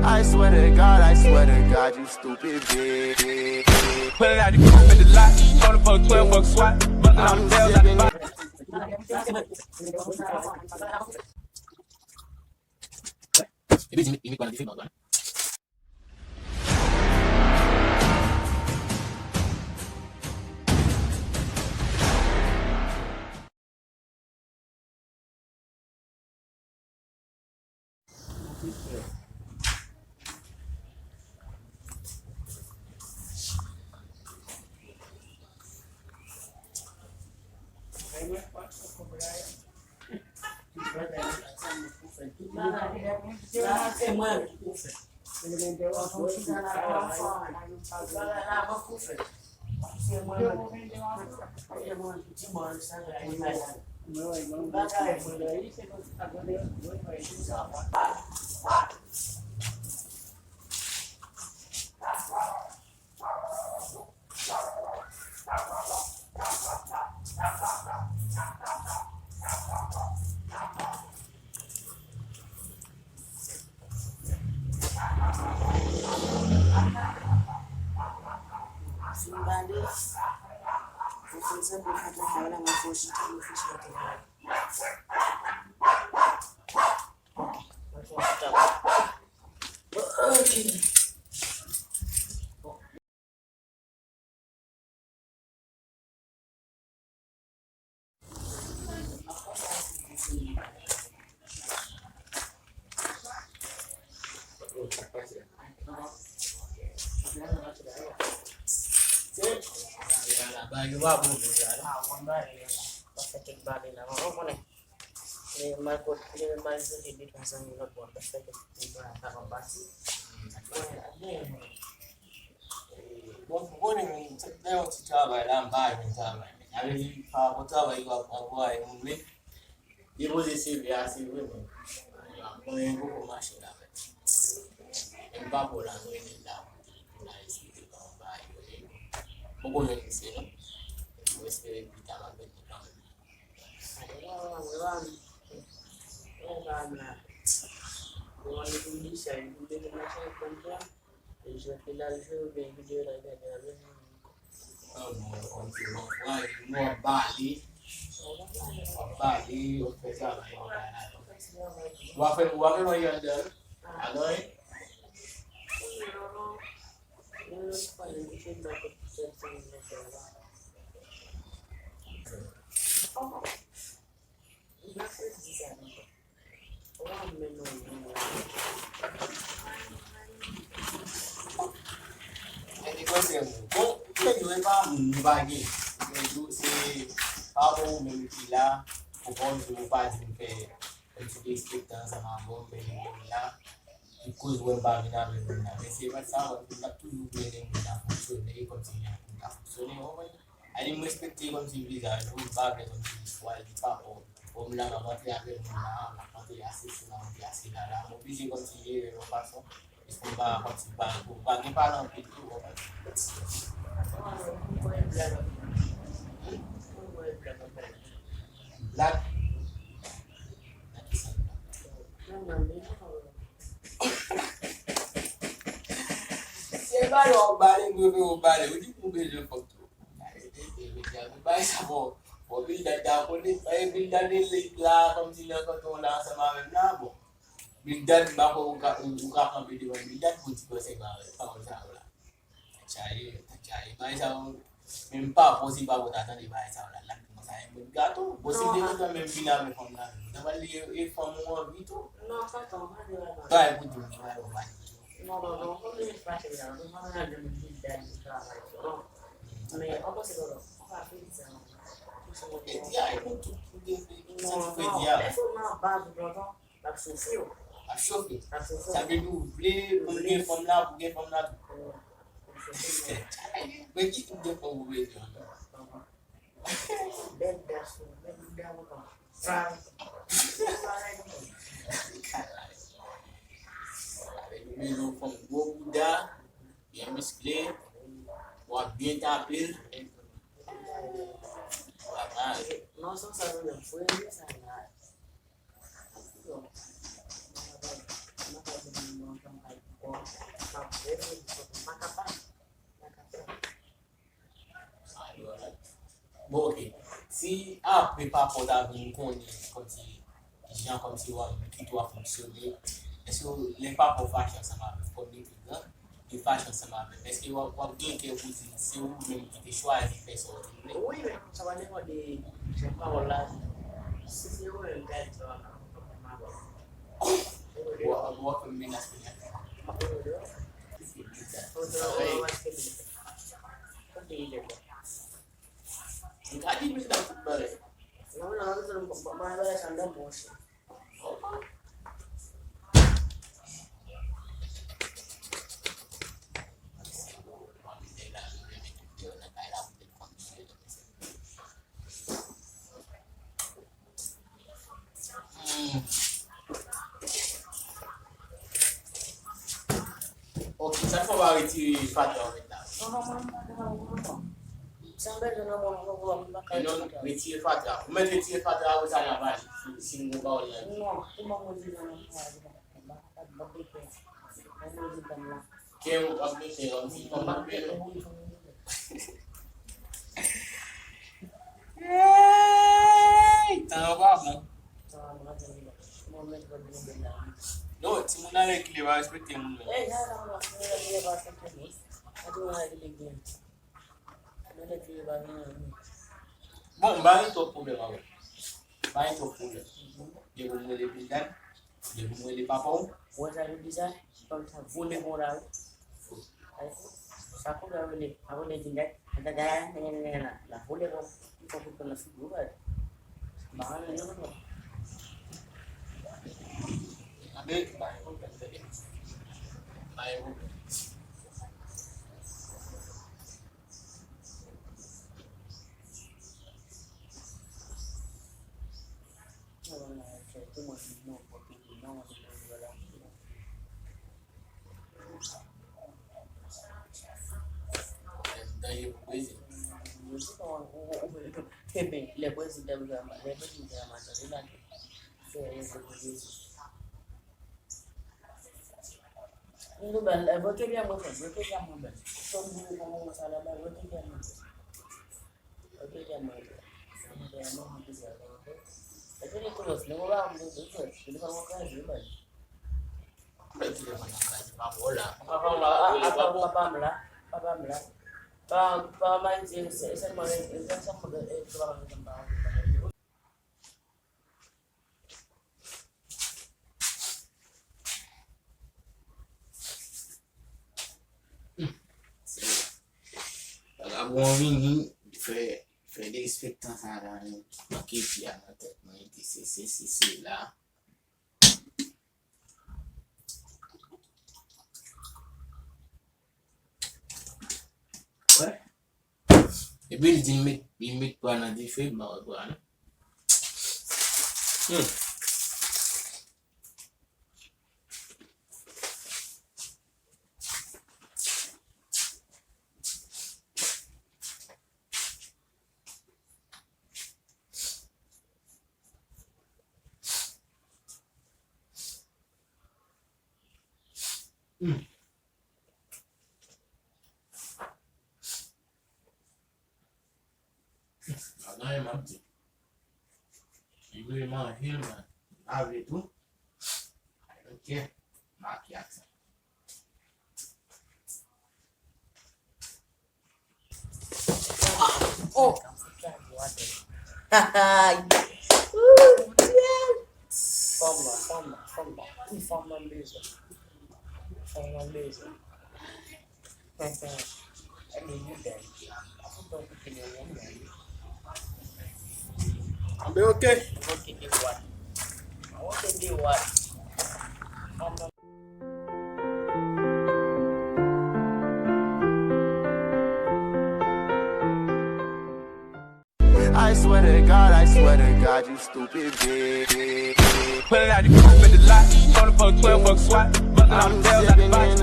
I swear to God, you stupid bitch. Put it out the coupe at the lot. Told for 12 bucks swat. But now I'm sales at the box. Ini kualitas ini bagus. Bagi babu ya. Pakai bagi nama apa nih? Ini markot ini masih di pasang buat buat pakai apa pasti. Bukan yang saya mau coba lambai coba. Hari apa coba itu apa yang mungkin ibu sih biasa ibu. Aku yang buku masih lah. Yang babu lah ini lah. Buku yang sih. Espere que estaba vendiendo. Jadi kau sih, kau jual bagi, jual si kamu memilih kau jual bagi ke sedikit sama kau memilih ikut jual bagi nabi nabi siapa sahaja kita tu jual dengan fungsi ni konsinya kita fungsi ni apa? Ada mesti konsi bisa jual bagi konsi soal kita o mla na mati ake mla na mati asis na mati asis na la mo bisi konsi lo paso iskumba konsi ba bagi pa na pitu o ba lat Seba lo bali ngwe bali uji kubele foto ba sabo o bilda da ko ni ay bilda ni la kom sila ko to na sa mga nabo bilda ba ko ka ka video bilda ko ci ko sa ba pa ko sa wala chai ba sa mempa po si ba ko tata di ba sa wala lang mo sa yung gato po si di ko men pila me from na da bali e from mo vito no ka to ma di ba ba ko ju ni ba ba no ko ni pa sa no ma na de bilda ni ka no me ako siguro ka pizza dia itu dia é uma base bro tá sofreu a choque sabe do bli from lá vai que tu deu para o ver bem das bem dá uma frank menu from Gobuda dia mescle buat dia tapir nossa sabe não foi essa Bon, ok. Si après par rapport à vous connaissez comme si gens comme si qui doit fonctionner, est-ce que les papas fâchent ensemble avec comme des gens qui fâchent ensemble avec est-ce que vous avez que vous dites c'est vous même qui choisi faire ça? Oui, mais ça va demander c'est pas voilà. Si c'est vous le gars qui va What can mean as Gaji mesti dah balik. Ok, ça faut va retirer facteur maintenant. Non, retirer facteur. Vous mettez retirer facteur vous allez avoir si vous pas là. Non, tout le monde dit Que vous avez fait aussi comme ça. T'as pas bon. Non, si vous n'avez que les va respecter mon. Bon, bah il faut problème avec. Bah il faut problème. Je vous mets les bilans, je vous mets les papas. Vous avez dit ça comme ça vous les bon là. Ça peut aller avant les bilans, ada la vous les bon. Il faut que la figure. Bah non. Baik, baik, baik. Le puedes dar una manera de material que es Ini bal, vote dia mau bal. Tunggu kamu masalah bal, vote dia mau. Dia mau bisa. Tapi ni terus, ni orang ni terus. Ini kamu kan bal. Papa mula. Pa main sih, saya mau sama orang tempat. Bon vini fait des spectacles dans qui puis à la tête moi dit c'est là. Ouais. Et puis il met pas dans des films voilà. Agora é mati. Ibu mah hilman. Abre tu. Oke. Makiat. Oh. Forma mesmo. Ambil oke. I swear to God, you stupid bitch. Put it out, you coupe at the lot. Phone for 12 bucks swat. Fucking all the bells out the box.